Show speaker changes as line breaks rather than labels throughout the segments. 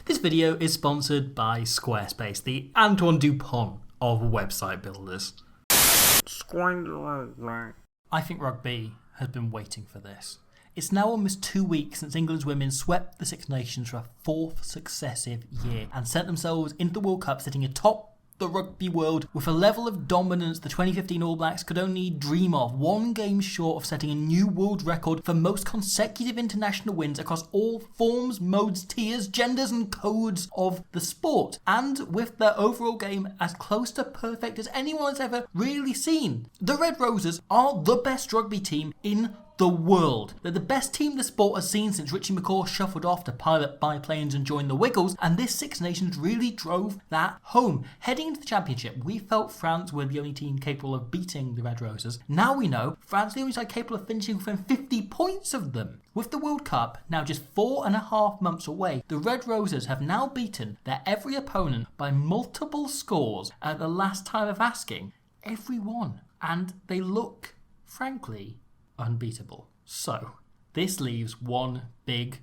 This video is sponsored by Squarespace, the Antoine Dupont of website builders. I think rugby has been waiting for this. It's now almost 2 weeks since England's women swept the Six Nations for a fourth successive year and sent themselves into the World Cup sitting atop the rugby world with a level of dominance the 2015 All Blacks could only dream of, one game short of setting a new world record for most consecutive international wins across all forms, modes, tiers, genders and codes of the sport, and with their overall game as close to perfect as anyone has ever really seen. The Red Roses are the best rugby team in the world. They're the best team the sport has seen since Richie McCaw shuffled off to pilot biplanes and join the Wiggles, and this Six Nations really drove that home. Heading into the championship, we felt France were the only team capable of beating the Red Roses. Now we know France are the only side capable of finishing within 50 points of them. With the World Cup now just 4.5 months away, the Red Roses have now beaten their every opponent by multiple scores at the last time of asking. Every one. And they look, frankly, unbeatable. So, this leaves one big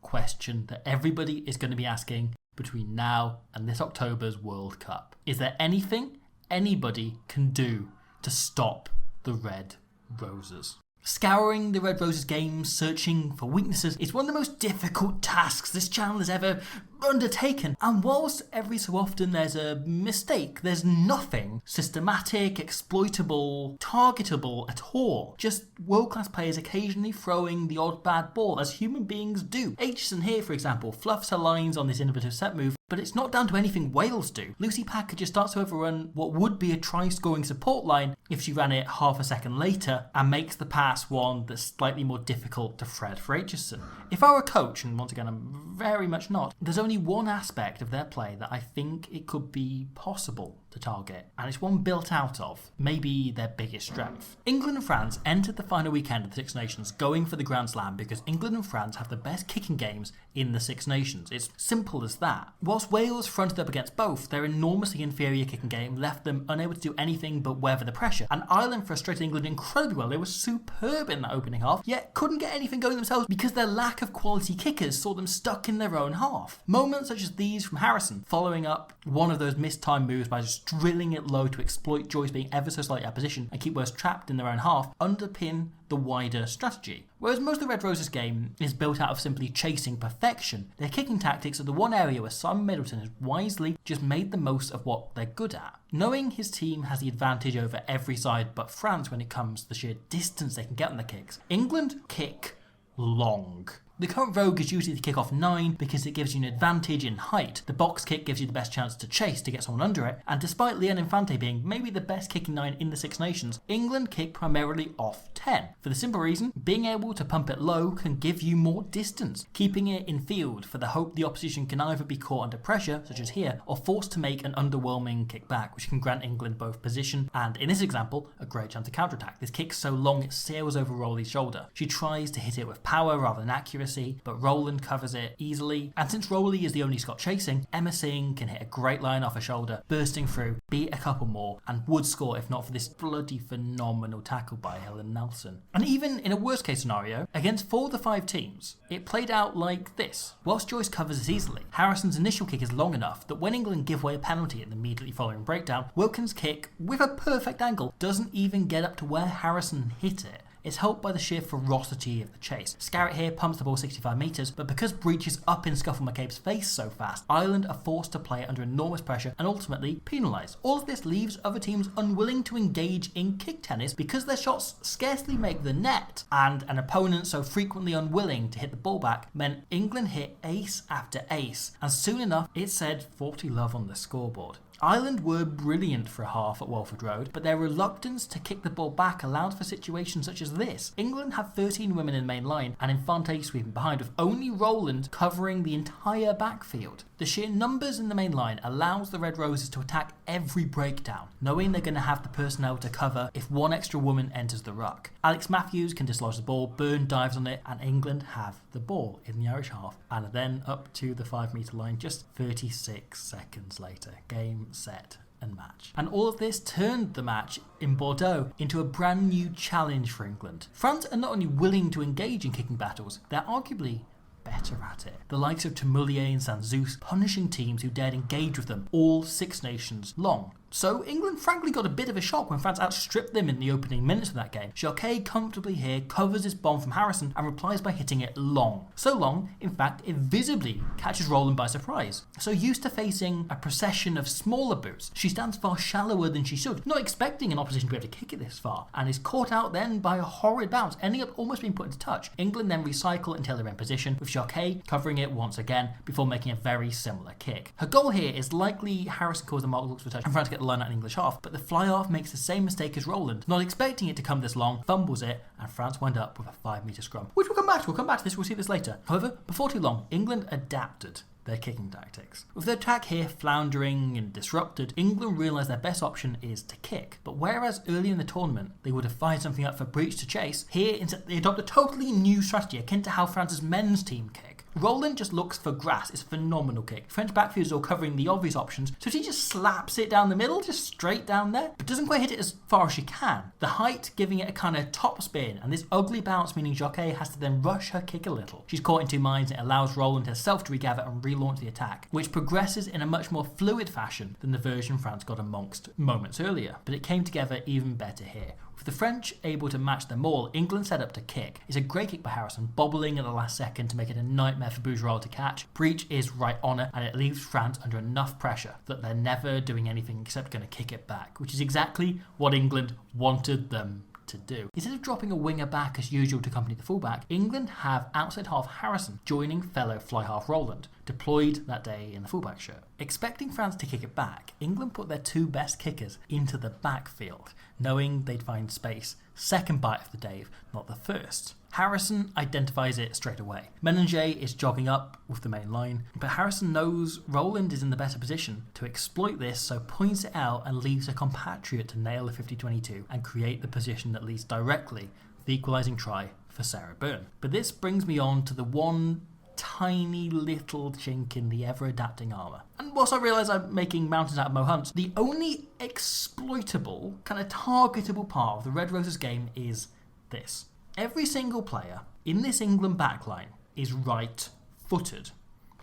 question that everybody is going to be asking between now and this October's World Cup. Is there anything anybody can do to stop the Red Roses? Scouring the Red Roses games, searching for weaknesses, is one of the most difficult tasks this channel has ever undertaken. And whilst every so often there's a mistake, there's nothing systematic, exploitable, targetable at all. Just world-class players occasionally throwing the odd bad ball, as human beings do. Aitchison here, for example, fluffs her lines on this innovative set move, but it's not down to anything Wales do. Lucy Packer just starts to overrun what would be a try-scoring support line if she ran it half a second later, and makes the pass one that's slightly more difficult to thread for Aitchison. If I were a coach, and once again I'm very much not, there's only one aspect of their play that I think it could be possible to target, and it's one built out of maybe their biggest strength. England and France entered the final weekend of the Six Nations going for the Grand Slam because England and France have the best kicking games in the Six Nations. It's simple as that. Whilst Wales fronted up against both, their enormously inferior kicking game left them unable to do anything but weather the pressure, and Ireland frustrated England incredibly well. They were superb in that opening half, yet couldn't get anything going themselves because their lack of quality kickers saw them stuck in their own half. Moments such as these from Harrison, following up one of those missed-time moves by just drilling it low to exploit Joyce being ever so slightly out of position and keep Wales trapped in their own half, underpin the wider strategy. Whereas most of the Red Roses game is built out of simply chasing perfection, their kicking tactics are the one area where Simon Middleton has wisely just made the most of what they're good at. Knowing his team has the advantage over every side but France when it comes to the sheer distance they can get on the kicks, England kick long. The current vogue is usually to kick off 9 because it gives you an advantage in height. The box kick gives you the best chance to chase to get someone under it, and despite Leon Infante being maybe the best kicking 9 in the Six Nations, England kick primarily off 10. For the simple reason, being able to pump it low can give you more distance, keeping it in field for the hope the opposition can either be caught under pressure, such as here, or forced to make an underwhelming kick back, which can grant England both position and, in this example, a great chance to counterattack. This kick's so long it sails over Rowley's shoulder. She tries to hit it with power rather than accuracy, but Rowland covers it easily, and since Rowley is the only Scot chasing, Emma Singh can hit a great line off her shoulder, bursting through, beat a couple more, and would score if not for this bloody phenomenal tackle by Helen Nelson. And even in a worst case scenario, against 4 of the 5 teams, it played out like this. Whilst Joyce covers it easily, Harrison's initial kick is long enough that when England give away a penalty in the immediately following breakdown, Wilkins' kick, with a perfect angle, doesn't even get up to where Harrison hit it. It's helped by the sheer ferocity of the chase. Scarrett here pumps the ball 65 metres, but because Breach is up in Scuffle McCabe's face so fast, Ireland are forced to play it under enormous pressure and ultimately penalised. All of this leaves other teams unwilling to engage in kick tennis because their shots scarcely make the net, and an opponent so frequently unwilling to hit the ball back meant England hit ace after ace, and soon enough it said 40 love on the scoreboard. Ireland were brilliant for a half at Walford Road, but their reluctance to kick the ball back allowed for situations such as this. England had 13 women in the main line, and Infante sweeping behind, with only Rowland covering the entire backfield. The sheer numbers in the main line allows the Red Roses to attack every breakdown, knowing they're going to have the personnel to cover if one extra woman enters the ruck. Alex Matthews can dislodge the ball, Byrne dives on it, and England have the ball in the Irish half, and then up to the 5 metre line just 36 seconds later. Game, set and match. And all of this turned the match in Bordeaux into a brand new challenge for England. France are not only willing to engage in kicking battles, they're arguably better at it. The likes of Tumulier and Sanzus punishing teams who dared engage with them all Six Nations long. So England frankly got a bit of a shock when France outstripped them in the opening minutes of that game. Jacquet comfortably here covers this bomb from Harrison and replies by hitting it long. So long, in fact, it visibly catches Roland by surprise. So used to facing a procession of smaller boots, she stands far shallower than she should, not expecting an opposition to be able to kick it this far, and is caught out then by a horrid bounce, ending up almost being put into touch. England then recycle until they're in position, with Jacquet covering it once again before making a very similar kick. Her goal here is likely Harrison caused the mark looks for touch and France to get the line out in English half, but the fly-half makes the same mistake as Roland, not expecting it to come this long, fumbles it, and France wind up with a 5-metre scrum. Which we'll come back to. We'll come back to this. We'll see this later. However, before too long, England adapted their kicking tactics. With their attack here floundering and disrupted, England realised their best option is to kick. But whereas earlier in the tournament they would have fired something up for Breach to chase, here instead they adopt a totally new strategy akin to how France's men's team kick. Roland just looks for grass. It's a phenomenal kick. French backfielders are all covering the obvious options, so she just slaps it down the middle, just straight down there, but doesn't quite hit it as far as she can. The height giving it a kind of top spin, and this ugly bounce meaning Jacquet has to then rush her kick a little. She's caught in two minds, and it allows Roland herself to regather and relaunch the attack, which progresses in a much more fluid fashion than the version France got amongst moments earlier. But it came together even better here. With the French able to match them all, England set up to kick. It's a great kick by Harrison, bobbling at the last second to make it a nightmare for Bourgeois to catch. Breach is right on it, and it leaves France under enough pressure that they're never doing anything except going to kick it back, which is exactly what England wanted them to do. Instead of dropping a winger back as usual to accompany the fullback, England have outside half Harrison joining fellow fly half Roland, deployed that day in the fullback shirt. Expecting France to kick it back, England put their two best kickers into the backfield, knowing they'd find space. Second bite of the day, not the first. Harrison identifies it straight away. Ménager is jogging up with the main line, but Harrison knows Roland is in the better position to exploit this, so points it out and leaves a compatriot to nail the 50-22 and create the position that leads directly to the equalising try for Sarah Byrne. But this brings me on to the one tiny little chink in the ever-adapting armour. And whilst I realise I'm making mountains out of Mo Hunts, the only exploitable, kind of targetable part of the Red Roses game is this. Every single player in this England backline is right-footed.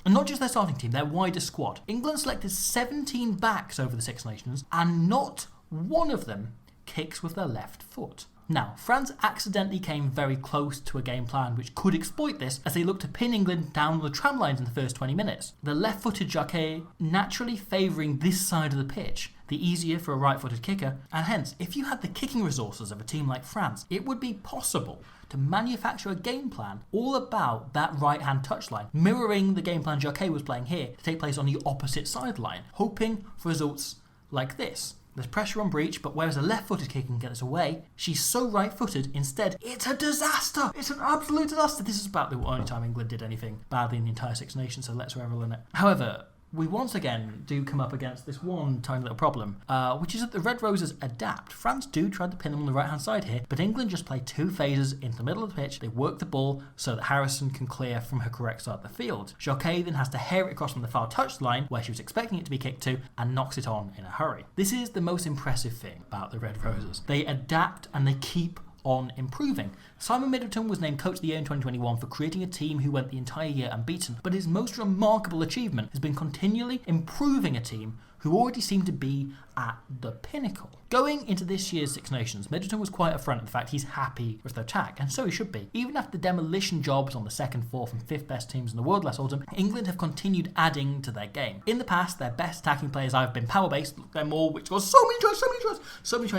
And not just their starting team, their wider squad. England selected 17 backs over the Six Nations, and not one of them kicks with their left foot. Now, France accidentally came very close to a game plan which could exploit this as they looked to pin England down the tram lines in the first 20 minutes. The left-footed Jacquet naturally favouring this side of the pitch, the easier for a right-footed kicker, and hence, if you had the kicking resources of a team like France, it would be possible to manufacture a game plan all about that right-hand touchline, mirroring the game plan Jacquet was playing here to take place on the opposite sideline, hoping for results like this. There's pressure on Breach, but whereas a left-footed kick can get us away, she's so right-footed, instead, it's a disaster! It's an absolute disaster! This is about the only time England did anything badly in the entire Six Nations, so let's revel in it. However, we once again do come up against this one tiny little problem, which is that the Red Roses adapt. France do try to pin them on the right-hand side here, but England just play two phases into the middle of the pitch. They work the ball so that Harrison can clear from her correct side of the field. Jacquet then has to hair it across from the far touchline, where she was expecting it to be kicked to, and knocks it on in a hurry. This is the most impressive thing about the Red Roses. They adapt and they keep on improving. Simon Middleton was named Coach of the Year in 2021 for creating a team who went the entire year unbeaten, but his most remarkable achievement has been continually improving a team who already seemed to be at the pinnacle. Going into this year's Six Nations, Middleton was quite upfront in the fact he's happy with their attack, and so he should be. Even after the demolition jobs on the second, fourth and fifth best teams in the world last autumn, England have continued adding to their game. In the past, their best attacking players either been power-based, them all, which scores so many tries.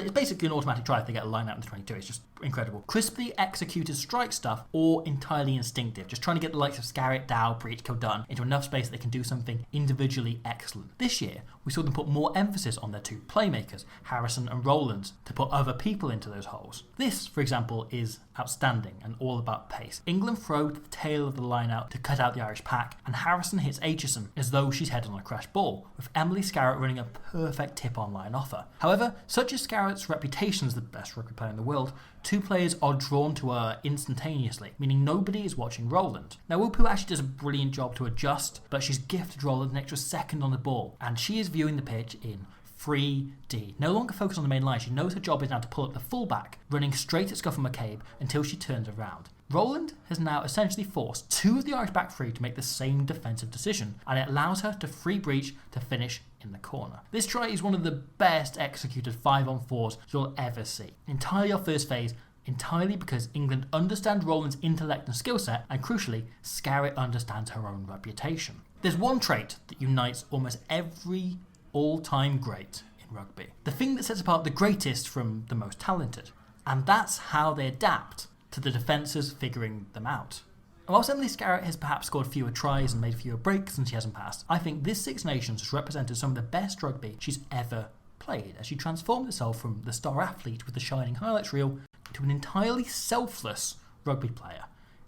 It's basically an automatic try if they get a line out in the 22. It's just incredible. Crisply executed strike stuff, or entirely instinctive, just trying to get the likes of Scarrett, Dow, Breach, Kildun into enough space that they can do something individually excellent. This year, we saw them put more emphasis on their two playmakers, Harrison and Roland, to put other people into those holes. This, for example, is outstanding and all about pace. England throw the tail of the line out to cut out the Irish pack, and Harrison hits Aitchison as though she's headed on a crash ball, with Emily Scarrett running a perfect tip-on line offer. However, such as Scarrett's reputation as the best rugby player in the world, two players are drawn to her instantaneously, meaning nobody is watching Roland. Now, Wupu actually does a brilliant job to adjust, but she's gifted Roland an extra second on the ball, and she is viewing the pitch in 3D. No longer focused on the main line, she knows her job is now to pull up the fullback, running straight at Scuffle McCabe until she turns around. Roland has now essentially forced two of the Irish back three to make the same defensive decision, and it allows her to free breach to finish in the corner. This try is one of the best executed 5-on-4s you'll ever see. Entirely off first phase, entirely because England understand Roland's intellect and skill set, and crucially, Scarrett understands her own reputation. There's one trait that unites almost every all-time great in rugby. The thing that sets apart the greatest from the most talented. And that's how they adapt to the defences figuring them out. And whilst Emily Scarrett has perhaps scored fewer tries and made fewer breaks than she has in past, I think this Six Nations has represented some of the best rugby she's ever played, as she transformed herself from the star athlete with the shining highlights reel to an entirely selfless rugby player.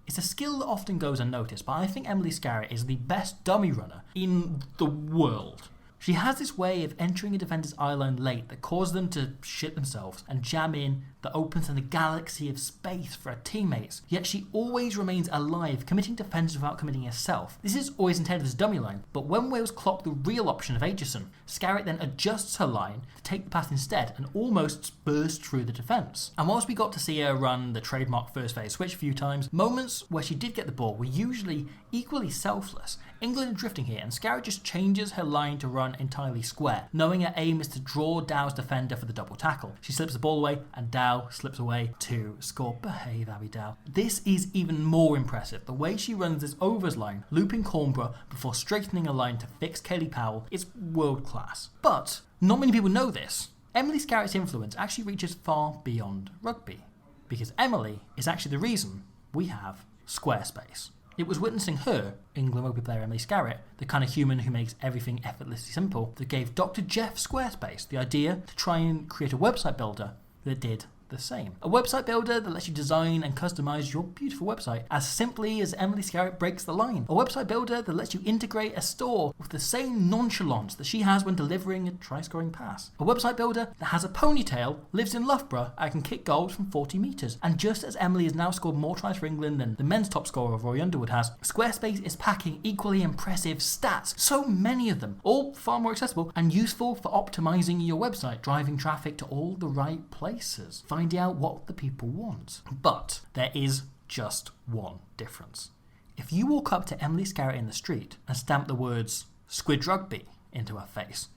It's a skill that often goes unnoticed, but I think Emily Scarrett is the best dummy runner in the world. She has this way of entering a defender's eye line late that causes them to shit themselves and jam in that opens in a galaxy of space for her teammates. Yet she always remains alive, committing defence without committing herself. This is always intended as a dummy line, but when Wales clock the real option of Aitchison, Scarrett then adjusts her line to take the pass instead and almost burst through the defence. And whilst we got to see her run the trademark first phase switch a few times, moments where she did get the ball were usually equally selfless. England are drifting here, and Scarrett just changes her line to run entirely square, knowing her aim is to draw Dow's defender for the double tackle. She slips the ball away, and Dow slips away to score. Behave, Abby Dow. This is even more impressive. The way she runs this overs line, looping Cornborough before straightening a line to fix Kaylee Powell, is world class. But not many people know this. Emily Scarrett's influence actually reaches far beyond rugby, because Emily is actually the reason we have Squarespace. It was witnessing her, England rugby player Emily Scarrett, the kind of human who makes everything effortlessly simple, that gave Dr. Jeff Squarespace the idea to try and create a website builder that did the same. A website builder that lets you design and customize your beautiful website as simply as Emily Scarrett breaks the line. A website builder that lets you integrate a store with the same nonchalance that she has when delivering a try-scoring pass. A website builder that has a ponytail, lives in Loughborough, and can kick goals from 40 metres. And just as Emily has now scored more tries for England than the men's top scorer Rory Underwood has, Squarespace is packing equally impressive stats, so many of them, all far more accessible and useful for optimizing your website, driving traffic to all the right places, finding out what the people want. But there is just one difference. If you walk up to Emily Scarrett in the street and stamp the words Squid Rugby into her face,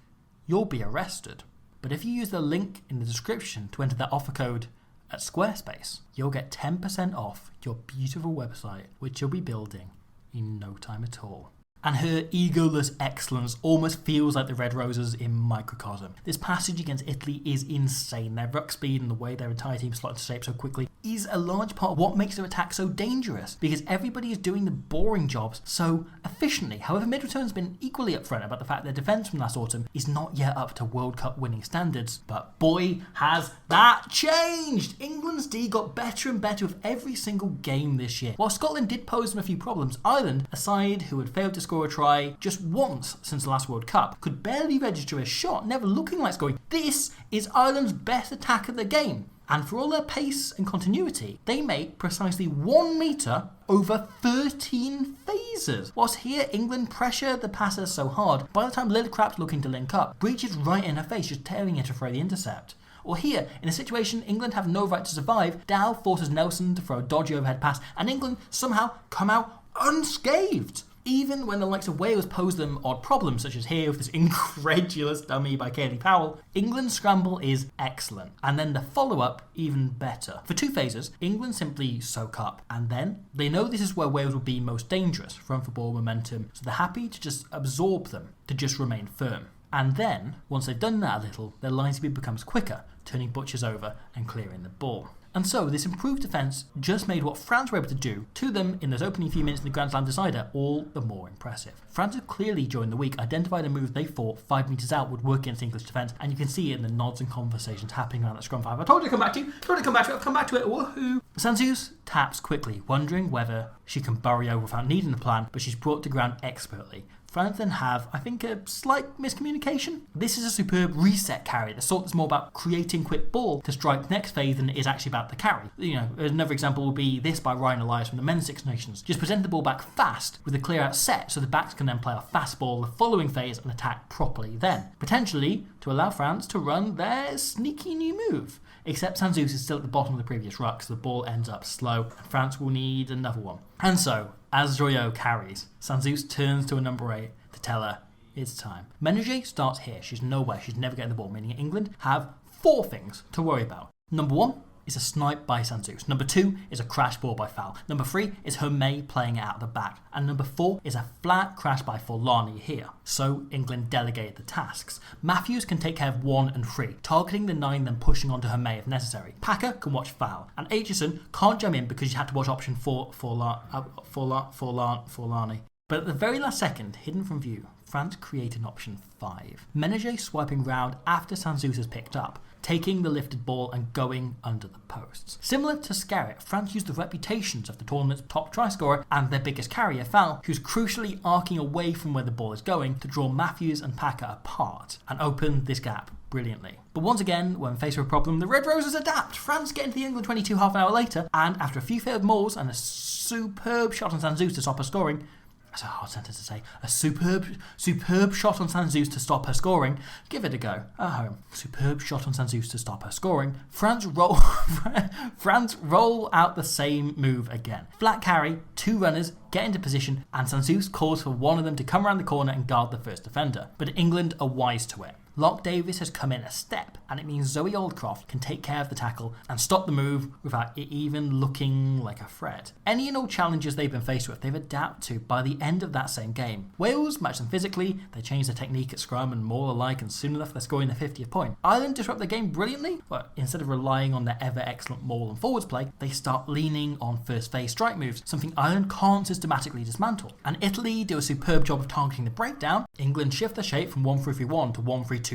you'll be arrested. But if you use the link in the description to enter that offer code at Squarespace, you'll get 10% off your beautiful website, which you'll be building in no time at all. And her egoless excellence almost feels like the Red Roses in microcosm. This passage against Italy is insane. Their ruck speed and the way their entire team slot into shape so quickly is a large part of what makes their attack so dangerous, because everybody is doing the boring jobs so efficiently. However, Middleton's been equally upfront about the fact their defence from last autumn is not yet up to World Cup winning standards. But boy, has that changed! England's D got better and better with every single game this year. While Scotland did pose them a few problems, Ireland, a side who had failed to score a try just once since the last World Cup, could barely register a shot, never looking like scoring. This is Ireland's best attack of the game. And for all their pace and continuity, they make precisely 1 metre over 13 phases. Whilst here, England pressure the passers so hard, by the time Lillicrap's looking to link up, Breach is right in her face, just tearing it to throw the intercept. Or here, in a situation England have no right to survive, Dow forces Nelson to throw a dodgy overhead pass, and England somehow come out unscathed. Even when the likes of Wales pose them odd problems, such as here with this incredulous dummy by Kaylee Powell, England's scramble is excellent. And then the follow-up, even better. For 2 phases, England simply soak up. And then, they know this is where Wales will be most dangerous, front for ball momentum, so they're happy to just absorb them, to just remain firm. And then, once they've done that a little, their line speed becomes quicker, turning butchers over and clearing the ball. And so this improved defence just made what France were able to do to them in those opening few minutes in the Grand Slam decider all the more impressive. France have clearly during the week identified a move they thought 5 metres out would work against English defence, and you can see it in the nods and conversations happening around that scrum 5. I told you to come back to you, I've come back to it, woohoo! Sansus taps quickly, wondering whether she can bury over without needing the plan, but she's brought to ground expertly. France then have, I think, a slight miscommunication. This is a superb reset carry, the sort that's more about creating quick ball to strike the next phase than it is actually about the carry. You know, another example would be this by Ryan Elias from the men's Six Nations. Just present the ball back fast with a clear out set so the backs can then play a fast ball the following phase and attack properly then. Potentially to allow France to run their sneaky new move. except Sanzus is still at the bottom of the previous ruck, so the ball ends up slow, and France will need another one. And so, as Joyeux carries, Sanzus turns to a number 8 to tell her it's time. Menage starts here. She's nowhere. She's never getting the ball, meaning England have 4 things to worry about. Number 1 is a snipe by Sanzus. Number 2 is a crash ball by Foul. Number 3 is Hermé playing it out the back. And number 4 is a flat crash by Forlani here. So England delegated the tasks. Matthews can take care of 1 and 3, targeting the 9 then pushing onto Hermé if necessary. Packer can watch Foul. And Aitchison can't jump in because you had to watch option 4 Forlani. But at the very last second, hidden from view, France created an option 5. Menage swiping round after Sanzus has picked up, taking the lifted ball and going under the posts. Similar to Scarrett, France used the reputations of the tournament's top try scorer and their biggest carrier, Foul, who's crucially arcing away from where the ball is going to draw Matthews and Packer apart and open this gap brilliantly. But once again, when faced with a problem, the Red Roses adapt. France get into the England 22 half an hour later, and after a few failed mauls and a superb shot on Sanzus to stop her scoring, that's a hard sentence to say. A superb shot on Sanzus to stop her scoring. Give it a go. At home. Superb shot on Sanzus to stop her scoring. France roll out the same move again. Flat carry, 2 runners get into position, and Sanzus calls for one of them to come around the corner and guard the first defender. But England are wise to it. Locke Davis has come in a step, and it means Zoe Aldcroft can take care of the tackle and stop the move without it even looking like a threat. Any and all challenges they've been faced with, they've adapted to by the end of that same game. Wales match them physically, they change their technique at scrum and maul alike, and soon enough they're scoring their 50th point. Ireland disrupt the game brilliantly, but instead of relying on their ever excellent maul and forwards play, they start leaning on first phase strike moves, something Ireland can't systematically dismantle. And Italy do a superb job of targeting the breakdown. England shift their shape from 1-3-3-1 to 1-3-2-2,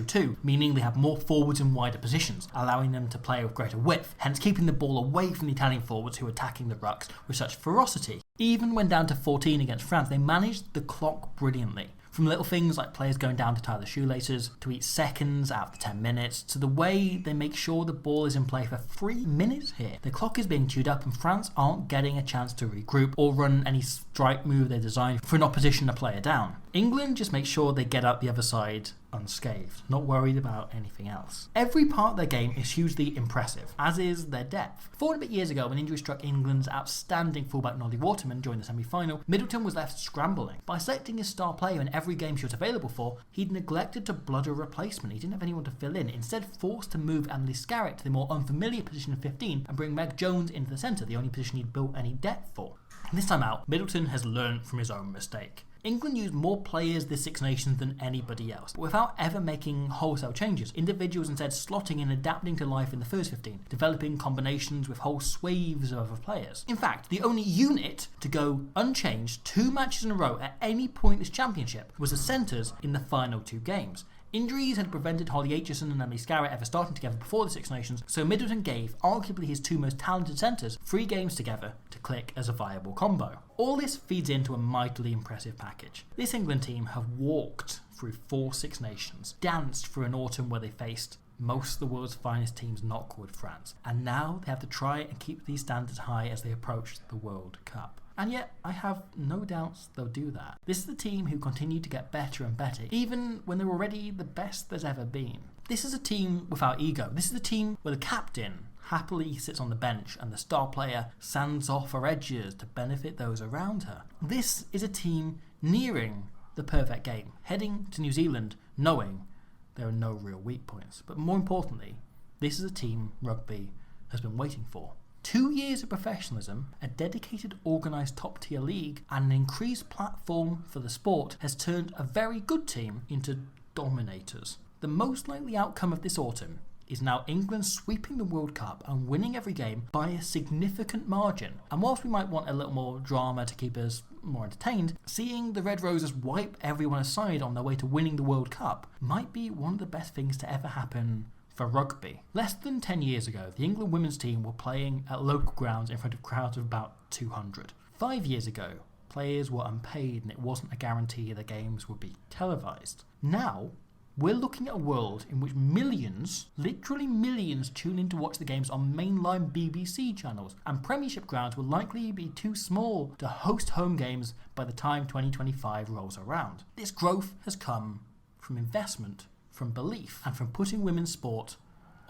meaning they have more forwards in wider positions, allowing them to play with greater width, hence keeping the ball away from the Italian forwards who are attacking the rucks with such ferocity. Even when down to 14 against France, they managed the clock brilliantly. From little things like players going down to tie their shoelaces, to eat seconds out of the 10 minutes, to the way they make sure the ball is in play for 3 minutes here. The clock is being chewed up and France aren't getting a chance to regroup or run any strike move they designed for an opposition to player down. England just make sure they get out the other side unscathed, not worried about anything else. Every part of their game is hugely impressive, as is their depth. 4 and a bit years ago, when injury struck England's outstanding fullback Nolly Waterman during the semi-final, Middleton was left scrambling. By selecting his star player in every game she was available for, he'd neglected to blood a replacement. He didn't have anyone to fill in, instead forced to move Emily Scarrett to the more unfamiliar position of 15 and bring Meg Jones into the centre, the only position he'd built any depth for. This time out, Middleton has learned from his own mistake. England used more players this Six Nations than anybody else, but without ever making wholesale changes. Individuals instead slotting and adapting to life in the first 15, developing combinations with whole swathes of other players. In fact, the only unit to go unchanged 2 matches in a row at any point in this championship was the centres in the final 2 games. Injuries had prevented Holly Aitchison and Emily Scarrett ever starting together before the Six Nations, so Middleton gave arguably his 2 most talented centres 3 games together to click as a viable combo. All this feeds into a mightily impressive package. This England team have walked through 4 Six Nations, danced through an autumn where they faced most of the world's finest teams not called France, and now they have to try and keep these standards high as they approach the World Cup. And yet, I have no doubts they'll do that. This is the team who continue to get better and better, even when they're already the best there's ever been. This is a team without ego. This is a team where the captain happily sits on the bench and the star player sands off her edges to benefit those around her. This is a team nearing the perfect game, heading to New Zealand knowing there are no real weak points. But more importantly, this is a team rugby has been waiting for. 2 years of professionalism, a dedicated, organised top-tier league, and an increased platform for the sport has turned a very good team into dominators. The most likely outcome of this autumn is now England sweeping the World Cup and winning every game by a significant margin. And whilst we might want a little more drama to keep us more entertained, seeing the Red Roses wipe everyone aside on their way to winning the World Cup might be one of the best things to ever happen for rugby. Less than 10 years ago, the England women's team were playing at local grounds in front of crowds of about 200. 5 years ago, players were unpaid and it wasn't a guarantee the games would be televised. Now, we're looking at a world in which millions, literally millions, tune in to watch the games on mainline BBC channels, and Premiership grounds will likely be too small to host home games by the time 2025 rolls around. This growth has come from investment, from belief, and from putting women's sport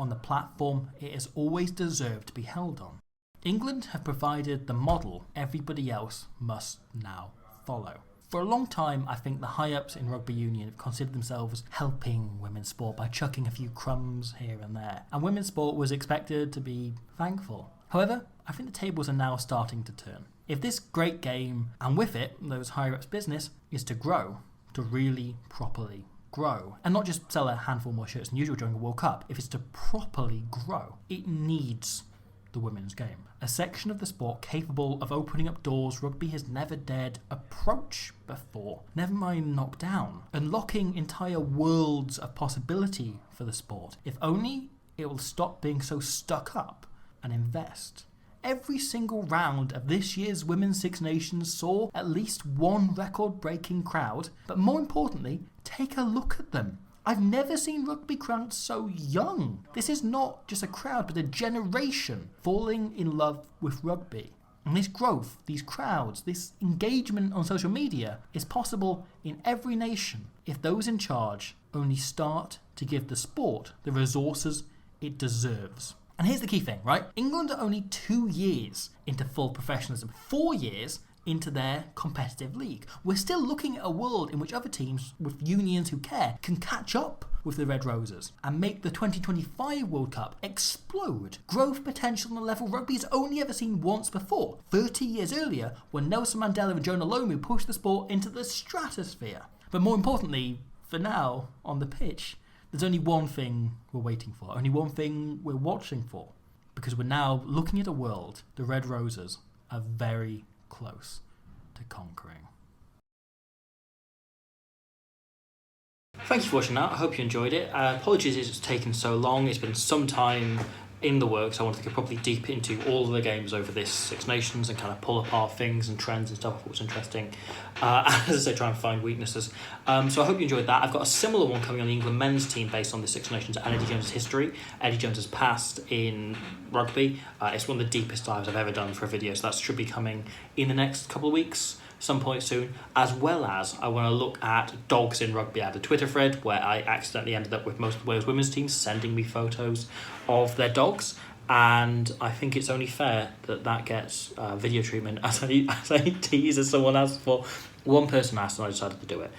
on the platform it has always deserved to be held on. England have provided the model everybody else must now follow. For a long time, I think the high-ups in rugby union have considered themselves helping women's sport by chucking a few crumbs here and there, and women's sport was expected to be thankful. However, I think the tables are now starting to turn. If this great game, and with it, those higher-ups' business, is to grow, to really properly grow, and not just sell a handful more shirts than usual during a World Cup, if it's to properly grow, it needs the women's game. A section of the sport capable of opening up doors rugby has never dared approach before, never mind knock down, unlocking entire worlds of possibility for the sport. If only it will stop being so stuck up and invest. Every single round of this year's Women's Six Nations saw at least one record-breaking crowd, but more importantly, take a look at them. I've never seen rugby crowds so young. This is not just a crowd, but a generation falling in love with rugby. And this growth, these crowds, this engagement on social media is possible in every nation if those in charge only start to give the sport the resources it deserves. And here's the key thing, right? England are only 2 years into full professionalism, 4 years into their competitive league. We're still looking at a world in which other teams with unions who care can catch up with the Red Roses and make the 2025 World Cup explode. Growth potential on a level rugby has only ever seen once before, 30 years earlier, when Nelson Mandela and Jonah Lomu pushed the sport into the stratosphere. But more importantly, for now, on the pitch, there's only one thing we're waiting for, only one thing we're watching for, because we're now looking at a world the Red Roses are very close to conquering. Thank you for watching that. I hope you enjoyed it. Apologies it's taken so long. It's been some time in the works. I wanted to go properly deep into all of the games over this Six Nations and kind of pull apart things and trends and stuff. I thought it was interesting. As I say, try and find weaknesses. So I hope you enjoyed that. I've got a similar one coming on the England men's team based on the Six Nations and Eddie Jones' history. Eddie Jones' past in rugby. It's one of the deepest dives I've ever done for a video, so that should be coming in the next couple of weeks, some point soon, as well as I want to look at dogs in rugby. I had a Twitter thread where I accidentally ended up with most of Wales women's teams sending me photos of their dogs, and I think it's only fair that that gets video treatment as I tease as someone asked for. One person asked and I decided to do it.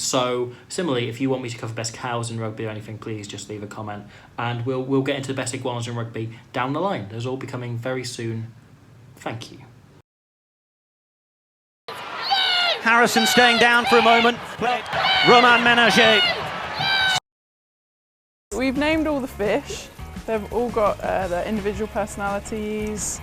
So similarly, if you want me to cover best cows in rugby or anything, please just leave a comment and we'll get into the best iguanas in rugby down the line. Those all be coming very soon. Thank you.
Harrison staying down for a moment. Romain Ménager.
We've named all the fish. They've all got their individual personalities.